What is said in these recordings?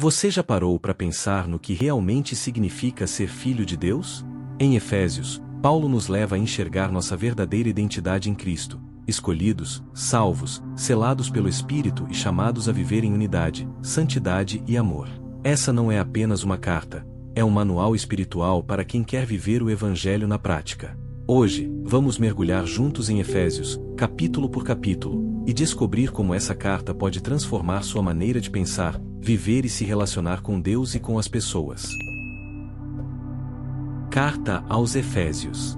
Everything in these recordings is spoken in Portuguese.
Você já parou para pensar no que realmente significa ser filho de Deus? Em Efésios, Paulo nos leva a enxergar nossa verdadeira identidade em Cristo, escolhidos, salvos, selados pelo Espírito e chamados a viver em unidade, santidade e amor. Essa não é apenas uma carta, é um manual espiritual para quem quer viver o Evangelho na prática. Hoje, vamos mergulhar juntos em Efésios, capítulo por capítulo, e descobrir como essa carta pode transformar sua maneira de pensar, viver e se relacionar com Deus e com as pessoas. Carta aos Efésios.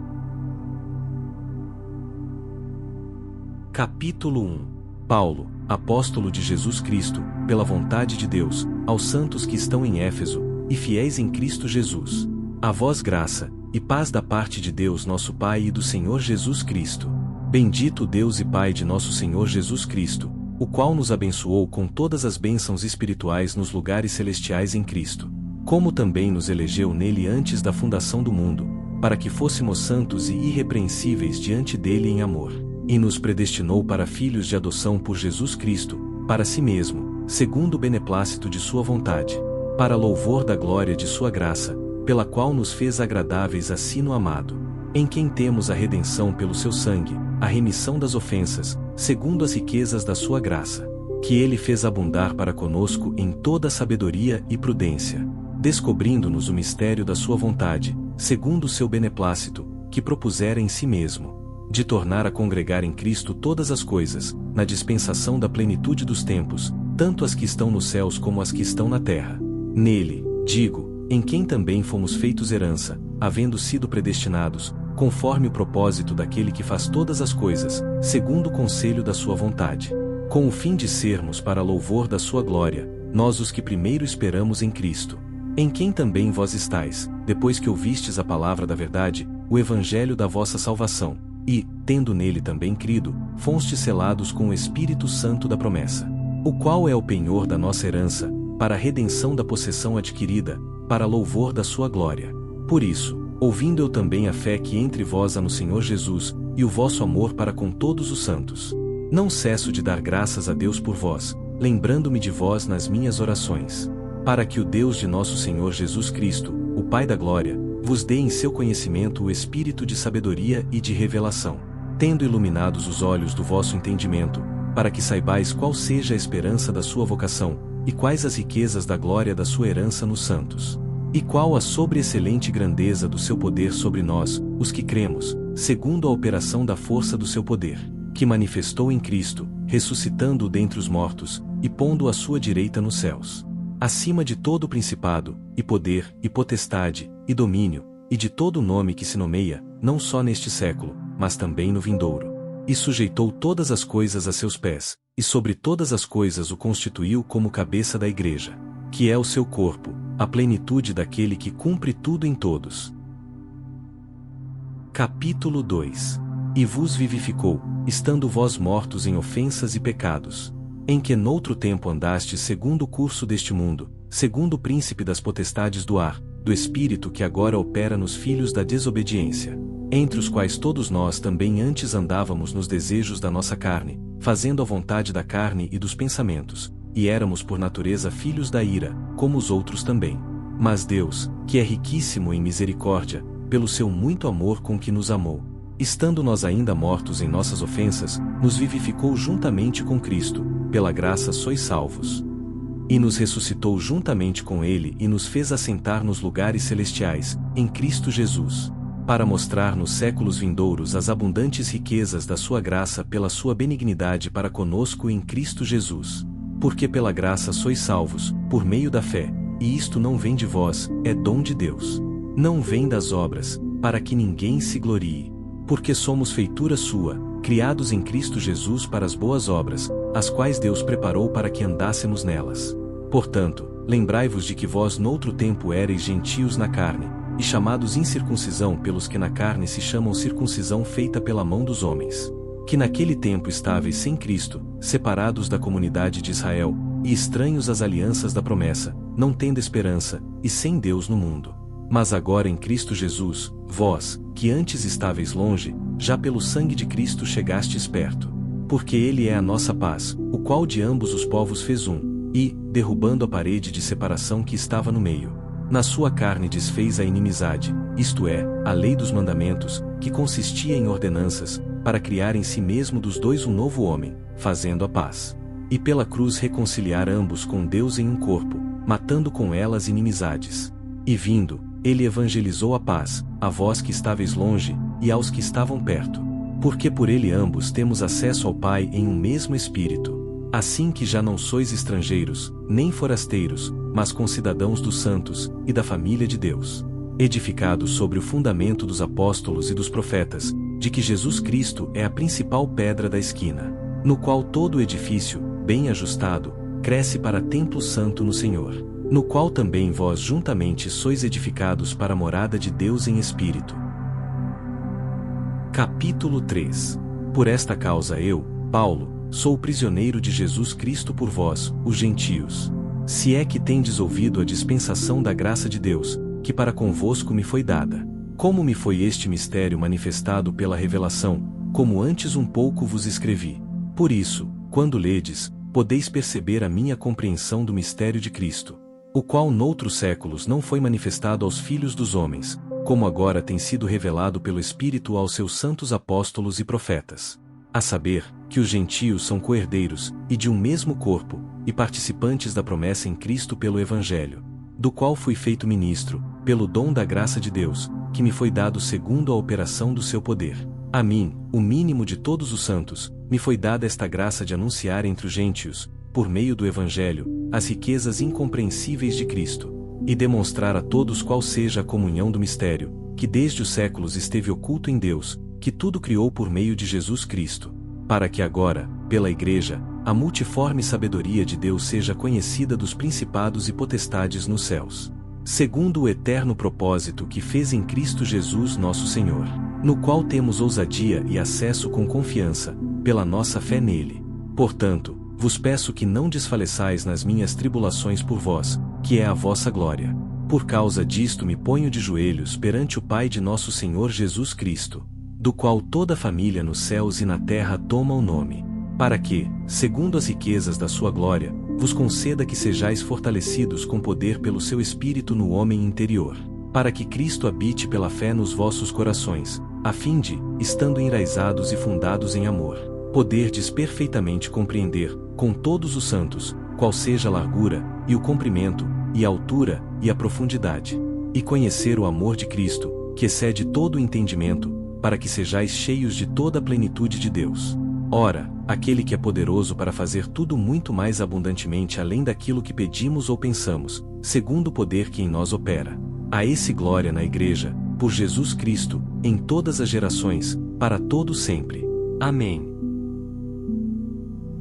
Capítulo 1. Paulo, apóstolo de Jesus Cristo, pela vontade de Deus, aos santos que estão em Éfeso, e fiéis em Cristo Jesus. A vós graça, e paz da parte de Deus nosso Pai e do Senhor Jesus Cristo. Bendito Deus e Pai de nosso Senhor Jesus Cristo, o qual nos abençoou com todas as bênçãos espirituais nos lugares celestiais em Cristo, como também nos elegeu nele antes da fundação do mundo, para que fôssemos santos e irrepreensíveis diante dele em amor, e nos predestinou para filhos de adoção por Jesus Cristo, para si mesmo, segundo o beneplácito de sua vontade, para louvor da glória de sua graça, pela qual nos fez agradáveis a si no amado, em quem temos a redenção pelo seu sangue, a remissão das ofensas, segundo as riquezas da sua graça, que ele fez abundar para conosco em toda sabedoria e prudência, descobrindo-nos o mistério da sua vontade, segundo o seu beneplácito, que propusera em si mesmo, de tornar a congregar em Cristo todas as coisas, na dispensação da plenitude dos tempos, tanto as que estão nos céus como as que estão na terra. Nele, digo, em quem também fomos feitos herança, havendo sido predestinados, conforme o propósito daquele que faz todas as coisas, segundo o conselho da sua vontade, com o fim de sermos para louvor da sua glória, nós os que primeiro esperamos em Cristo, em quem também vós estáis, depois que ouvistes a palavra da verdade, o evangelho da vossa salvação, e, tendo nele também crido, fostes selados com o Espírito Santo da promessa, o qual é o penhor da nossa herança, para a redenção da possessão adquirida, para louvor da sua glória. Por isso, ouvindo eu também a fé que entre vós há no Senhor Jesus, e o vosso amor para com todos os santos, não cesso de dar graças a Deus por vós, lembrando-me de vós nas minhas orações, para que o Deus de nosso Senhor Jesus Cristo, o Pai da glória, vos dê em seu conhecimento o espírito de sabedoria e de revelação, tendo iluminados os olhos do vosso entendimento, para que saibais qual seja a esperança da sua vocação, e quais as riquezas da glória da sua herança nos santos, e qual a sobreexcelente grandeza do seu poder sobre nós, os que cremos, segundo a operação da força do seu poder, que manifestou em Cristo, ressuscitando-o dentre os mortos, e pondo-o à sua direita nos céus, acima de todo principado, e poder, e potestade, e domínio, e de todo nome que se nomeia, não só neste século, mas também no vindouro. E sujeitou todas as coisas a seus pés, e sobre todas as coisas o constituiu como cabeça da igreja, que é o seu corpo, a plenitude daquele que cumpre tudo em todos. Capítulo 2. E vos vivificou, estando vós mortos em ofensas e pecados, em que noutro tempo andastes segundo o curso deste mundo, segundo o príncipe das potestades do ar, do espírito que agora opera nos filhos da desobediência, entre os quais todos nós também antes andávamos nos desejos da nossa carne, fazendo a vontade da carne e dos pensamentos, e éramos por natureza filhos da ira, como os outros também. Mas Deus, que é riquíssimo em misericórdia, pelo seu muito amor com que nos amou, estando nós ainda mortos em nossas ofensas, nos vivificou juntamente com Cristo, pela graça sois salvos. E nos ressuscitou juntamente com ele e nos fez assentar nos lugares celestiais, em Cristo Jesus, para mostrar nos séculos vindouros as abundantes riquezas da sua graça pela sua benignidade para conosco em Cristo Jesus. Porque pela graça sois salvos, por meio da fé, e isto não vem de vós, é dom de Deus. Não vem das obras, para que ninguém se glorie. Porque somos feitura sua, criados em Cristo Jesus para as boas obras, as quais Deus preparou para que andássemos nelas. Portanto, lembrai-vos de que vós noutro tempo éreis gentios na carne, e chamados incircuncisão pelos que na carne se chamam circuncisão feita pela mão dos homens, que naquele tempo estáveis sem Cristo, separados da comunidade de Israel, e estranhos às alianças da promessa, não tendo esperança, e sem Deus no mundo. Mas agora em Cristo Jesus, vós, que antes estáveis longe, já pelo sangue de Cristo chegastes perto. Porque Ele é a nossa paz, o qual de ambos os povos fez um, e, derrubando a parede de separação que estava no meio, na sua carne desfez a inimizade, isto é, a lei dos mandamentos, que consistia em ordenanças, para criar em si mesmo dos dois um novo homem, fazendo a paz. E pela cruz reconciliar ambos com Deus em um corpo, matando com ela as inimizades. E vindo, ele evangelizou a paz, a vós que estáveis longe, e aos que estavam perto. Porque por ele ambos temos acesso ao Pai em um mesmo Espírito. Assim que já não sois estrangeiros, nem forasteiros, mas concidadãos dos santos, e da família de Deus. Edificados sobre o fundamento dos apóstolos e dos profetas, de que Jesus Cristo é a principal pedra da esquina, no qual todo o edifício, bem ajustado, cresce para templo santo no Senhor, no qual também vós juntamente sois edificados para a morada de Deus em Espírito. Capítulo 3. Por esta causa eu, Paulo, sou prisioneiro de Jesus Cristo por vós, os gentios. Se é que tendes ouvido a dispensação da graça de Deus, que para convosco me foi dada. Como me foi este mistério manifestado pela revelação, como antes um pouco vos escrevi. Por isso, quando ledes, podeis perceber a minha compreensão do mistério de Cristo, o qual noutros séculos não foi manifestado aos filhos dos homens, como agora tem sido revelado pelo Espírito aos seus santos apóstolos e profetas. A saber, que os gentios são coerdeiros, e de um mesmo corpo, e participantes da promessa em Cristo pelo Evangelho, do qual fui feito ministro, pelo dom da graça de Deus, que me foi dado segundo a operação do seu poder. A mim, o mínimo de todos os santos, me foi dada esta graça de anunciar entre os gentios, por meio do Evangelho, as riquezas incompreensíveis de Cristo, e demonstrar a todos qual seja a comunhão do mistério, que desde os séculos esteve oculto em Deus, que tudo criou por meio de Jesus Cristo, para que agora, pela Igreja, a multiforme sabedoria de Deus seja conhecida dos principados e potestades nos céus, segundo o eterno propósito que fez em Cristo Jesus nosso Senhor, no qual temos ousadia e acesso com confiança, pela nossa fé nele. Portanto, vos peço que não desfaleçais nas minhas tribulações por vós, que é a vossa glória. Por causa disto me ponho de joelhos perante o Pai de nosso Senhor Jesus Cristo, do qual toda a família nos céus e na terra toma o nome, para que, segundo as riquezas da sua glória, vos conceda que sejais fortalecidos com poder pelo seu Espírito no homem interior, para que Cristo habite pela fé nos vossos corações, a fim de, estando enraizados e fundados em amor, poderdes perfeitamente compreender, com todos os santos, qual seja a largura, e o comprimento, e a altura, e a profundidade, e conhecer o amor de Cristo, que excede todo o entendimento, para que sejais cheios de toda a plenitude de Deus. Ora, aquele que é poderoso para fazer tudo muito mais abundantemente além daquilo que pedimos ou pensamos, segundo o poder que em nós opera. A esse glória na Igreja, por Jesus Cristo, em todas as gerações, para todos sempre. Amém.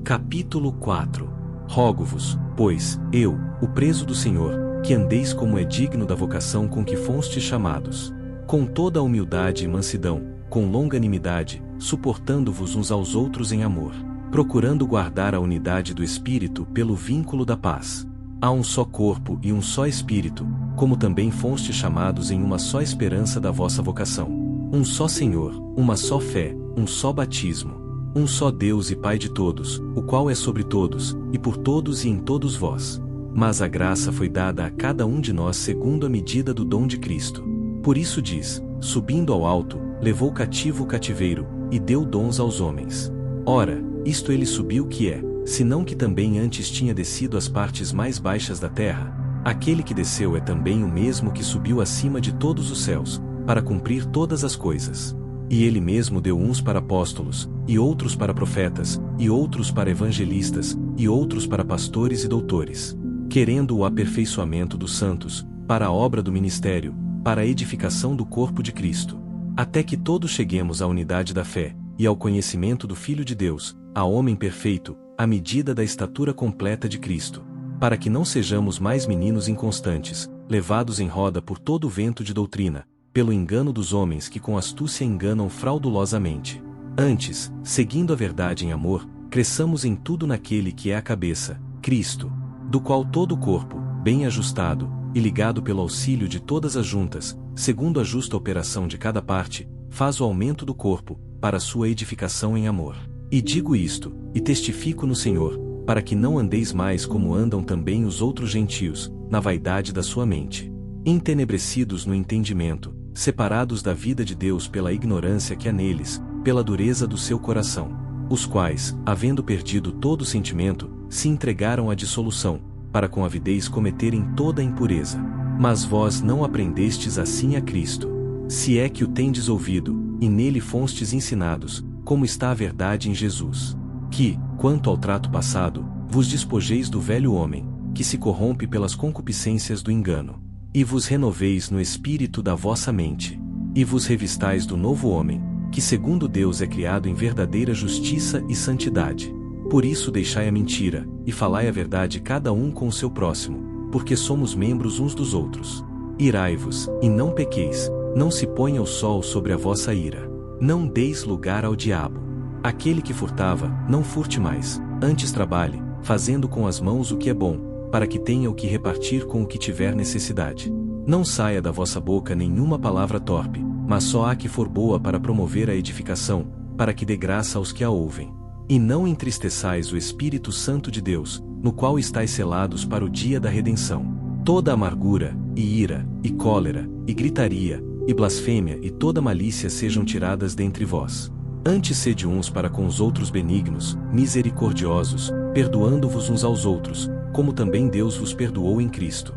Capítulo 4. Rogo-vos, pois, eu, o preso do Senhor, que andeis como é digno da vocação com que fostes chamados, com toda a humildade e mansidão, com longanimidade, suportando-vos uns aos outros em amor, procurando guardar a unidade do Espírito pelo vínculo da paz. Há um só corpo e um só Espírito, como também fostes chamados em uma só esperança da vossa vocação. Um só Senhor, uma só fé, um só batismo, um só Deus e Pai de todos, o qual é sobre todos, e por todos e em todos vós. Mas a graça foi dada a cada um de nós segundo a medida do dom de Cristo. Por isso diz, subindo ao alto, levou cativo o cativeiro, e deu dons aos homens. Ora, isto ele subiu que é, senão que também antes tinha descido às partes mais baixas da terra. Aquele que desceu é também o mesmo que subiu acima de todos os céus, para cumprir todas as coisas. E ele mesmo deu uns para apóstolos, e outros para profetas, e outros para evangelistas, e outros para pastores e doutores, querendo o aperfeiçoamento dos santos, para a obra do ministério, para a edificação do corpo de Cristo, até que todos cheguemos à unidade da fé, e ao conhecimento do Filho de Deus, a homem perfeito, à medida da estatura completa de Cristo, para que não sejamos mais meninos inconstantes, levados em roda por todo o vento de doutrina, pelo engano dos homens que com astúcia enganam fraudulosamente. Antes, seguindo a verdade em amor, cresçamos em tudo naquele que é a cabeça, Cristo, do qual todo o corpo, bem ajustado, e ligado pelo auxílio de todas as juntas, segundo a justa operação de cada parte, faz o aumento do corpo, para a sua edificação em amor. E digo isto, e testifico no Senhor, para que não andeis mais como andam também os outros gentios, na vaidade da sua mente, entenebrecidos no entendimento, separados da vida de Deus pela ignorância que há neles, pela dureza do seu coração, os quais, havendo perdido todo sentimento, se entregaram à dissolução, para com avidez cometerem toda a impureza. Mas vós não aprendestes assim a Cristo. Se é que o tendes ouvido, e nele fostes ensinados, como está a verdade em Jesus. Que, quanto ao trato passado, vos despojeis do velho homem, que se corrompe pelas concupiscências do engano, e vos renoveis no espírito da vossa mente, e vos revistais do novo homem, que segundo Deus é criado em verdadeira justiça e santidade. Por isso deixai a mentira, e falai a verdade cada um com o seu próximo, porque somos membros uns dos outros. Irai-vos, e não pequeis, não se ponha o sol sobre a vossa ira. Não deis lugar ao diabo. Aquele que furtava, não furte mais, antes trabalhe, fazendo com as mãos o que é bom, para que tenha o que repartir com o que tiver necessidade. Não saia da vossa boca nenhuma palavra torpe, mas só a que for boa para promover a edificação, para que dê graça aos que a ouvem. E não entristeçais o Espírito Santo de Deus, no qual estáis selados para o dia da redenção. Toda amargura, e ira, e cólera, e gritaria, e blasfêmia e toda malícia sejam tiradas dentre vós. Antes sede uns para com os outros benignos, misericordiosos, perdoando-vos uns aos outros, como também Deus vos perdoou em Cristo.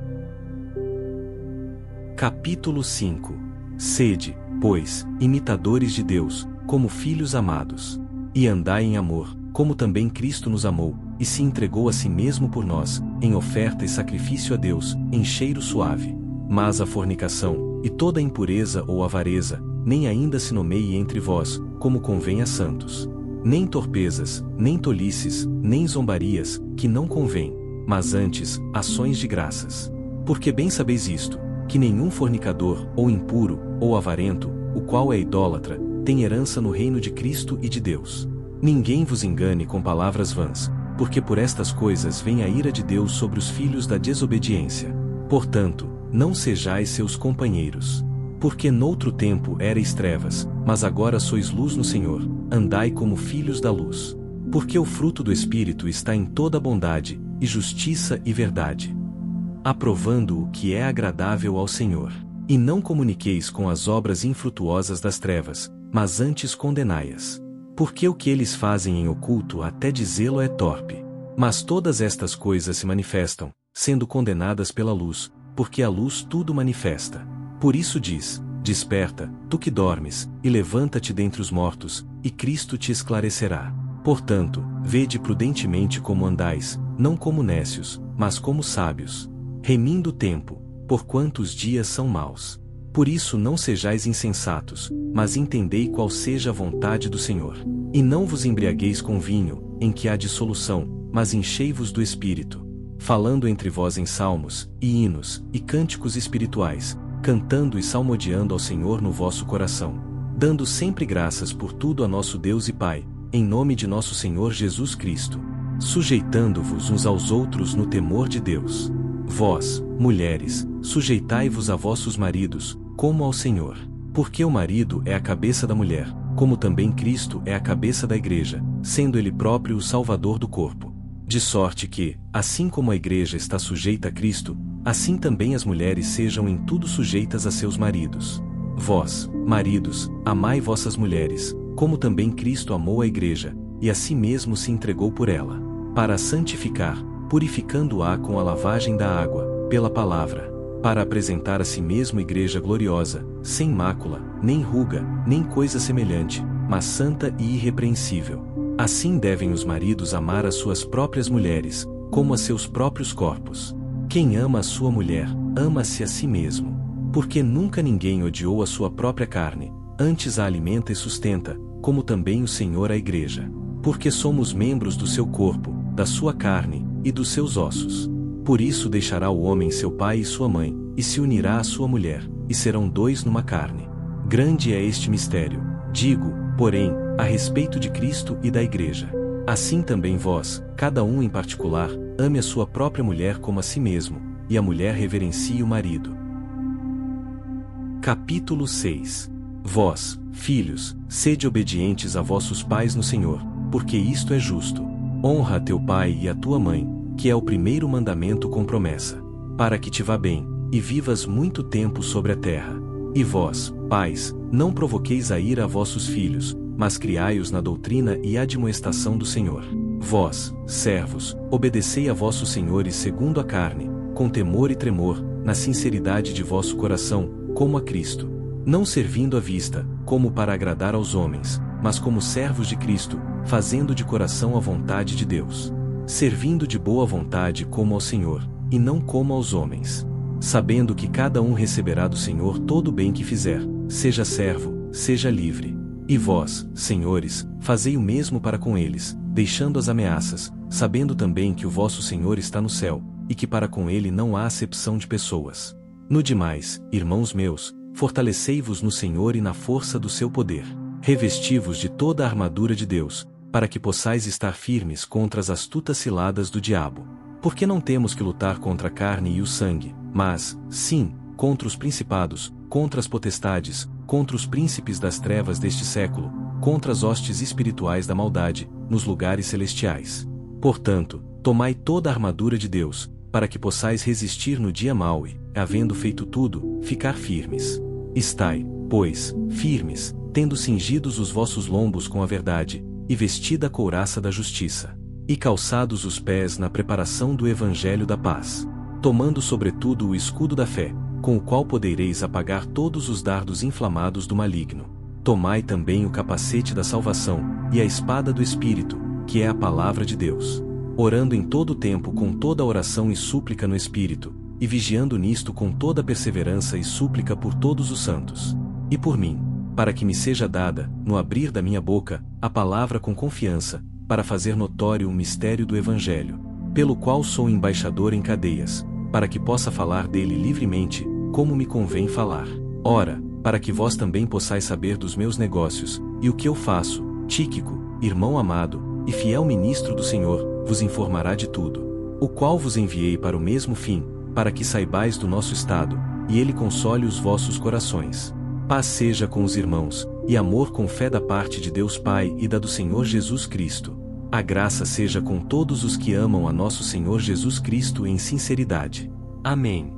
Capítulo 5. Sede, pois, imitadores de Deus, como filhos amados. E andai em amor, como também Cristo nos amou, e se entregou a si mesmo por nós, em oferta e sacrifício a Deus, em cheiro suave. Mas a fornicação, e toda impureza ou avareza, nem ainda se nomeie entre vós, como convém a santos. Nem torpezas, nem tolices, nem zombarias, que não convém, mas antes, ações de graças. Porque bem sabeis isto, que nenhum fornicador, ou impuro, ou avarento, o qual é idólatra, tem herança no reino de Cristo e de Deus. Ninguém vos engane com palavras vãs, porque por estas coisas vem a ira de Deus sobre os filhos da desobediência. Portanto, não sejais seus companheiros. Porque noutro tempo erais trevas, mas agora sois luz no Senhor, andai como filhos da luz. Porque o fruto do Espírito está em toda bondade, e justiça e verdade, aprovando o que é agradável ao Senhor. E não comuniqueis com as obras infrutuosas das trevas, mas antes condenai-as. Porque o que eles fazem em oculto até dizê-lo é torpe. Mas todas estas coisas se manifestam, sendo condenadas pela luz, porque a luz tudo manifesta. Por isso diz: desperta, tu que dormes, e levanta-te dentre os mortos, e Cristo te esclarecerá. Portanto, vede prudentemente como andais, não como nécios, mas como sábios, remindo o tempo, porquanto os dias são maus. Por isso não sejais insensatos, mas entendei qual seja a vontade do Senhor. E não vos embriagueis com vinho, em que há dissolução, mas enchei-vos do Espírito, falando entre vós em salmos, e hinos, e cânticos espirituais, cantando e salmodiando ao Senhor no vosso coração, dando sempre graças por tudo a nosso Deus e Pai, em nome de nosso Senhor Jesus Cristo, sujeitando-vos uns aos outros no temor de Deus. Vós, mulheres, sujeitai-vos a vossos maridos, como ao Senhor. Porque o marido é a cabeça da mulher, como também Cristo é a cabeça da igreja, sendo ele próprio o Salvador do corpo. De sorte que, assim como a igreja está sujeita a Cristo, assim também as mulheres sejam em tudo sujeitas a seus maridos. Vós, maridos, amai vossas mulheres, como também Cristo amou a igreja, e a si mesmo se entregou por ela, para a santificar, purificando-a com a lavagem da água, pela palavra, para apresentar a si mesmo igreja gloriosa, sem mácula, nem ruga, nem coisa semelhante, mas santa e irrepreensível. Assim devem os maridos amar as suas próprias mulheres, como a seus próprios corpos. Quem ama a sua mulher, ama-se a si mesmo. Porque nunca ninguém odiou a sua própria carne, antes a alimenta e sustenta, como também o Senhor a igreja. Porque somos membros do seu corpo, da sua carne, e dos seus ossos. Por isso deixará o homem seu pai e sua mãe, e se unirá à sua mulher, e serão dois numa carne. Grande é este mistério, digo, porém, a respeito de Cristo e da igreja. Assim também vós, cada um em particular, ame a sua própria mulher como a si mesmo, e a mulher reverencie o marido. Capítulo 6. Vós, filhos, sede obedientes a vossos pais no Senhor, porque isto é justo. Honra a teu pai e a tua mãe, que é o primeiro mandamento com promessa, para que te vá bem, e vivas muito tempo sobre a terra. E vós, pais, não provoqueis a ira a vossos filhos, mas criai-os na doutrina e admoestação do Senhor. Vós, servos, obedecei a vossos senhores segundo a carne, com temor e tremor, na sinceridade de vosso coração, como a Cristo. Não servindo à vista, como para agradar aos homens, mas como servos de Cristo, fazendo de coração a vontade de Deus. Servindo de boa vontade como ao Senhor, e não como aos homens. Sabendo que cada um receberá do Senhor todo o bem que fizer, seja servo, seja livre. E vós, senhores, fazei o mesmo para com eles, deixando as ameaças, sabendo também que o vosso Senhor está no céu, e que para com ele não há acepção de pessoas. No demais, irmãos meus, fortalecei-vos no Senhor e na força do seu poder. Revesti-vos de toda a armadura de Deus, para que possais estar firmes contra as astutas ciladas do diabo. Porque não temos que lutar contra a carne e o sangue, mas, sim, contra os principados, contra as potestades, contra os príncipes das trevas deste século, contra as hostes espirituais da maldade, nos lugares celestiais. Portanto, tomai toda a armadura de Deus, para que possais resistir no dia mau e, havendo feito tudo, ficar firmes. Estai, pois, firmes, tendo cingidos os vossos lombos com a verdade, e vestida a couraça da justiça, e calçados os pés na preparação do evangelho da paz, tomando sobretudo o escudo da fé, com o qual podereis apagar todos os dardos inflamados do maligno. Tomai também o capacete da salvação, e a espada do Espírito, que é a palavra de Deus. Orando em todo o tempo com toda oração e súplica no Espírito, e vigiando nisto com toda perseverança e súplica por todos os santos. E por mim, para que me seja dada, no abrir da minha boca, a palavra com confiança, para fazer notório o mistério do Evangelho, pelo qual sou embaixador em cadeias, para que possa falar dele livremente, como me convém falar. Ora, para que vós também possais saber dos meus negócios, e o que eu faço, Tíquico, irmão amado, e fiel ministro do Senhor, vos informará de tudo. O qual vos enviei para o mesmo fim, para que saibais do nosso estado, e ele console os vossos corações. Paz seja com os irmãos, e amor com fé da parte de Deus Pai e da do Senhor Jesus Cristo. A graça seja com todos os que amam a nosso Senhor Jesus Cristo em sinceridade. Amém.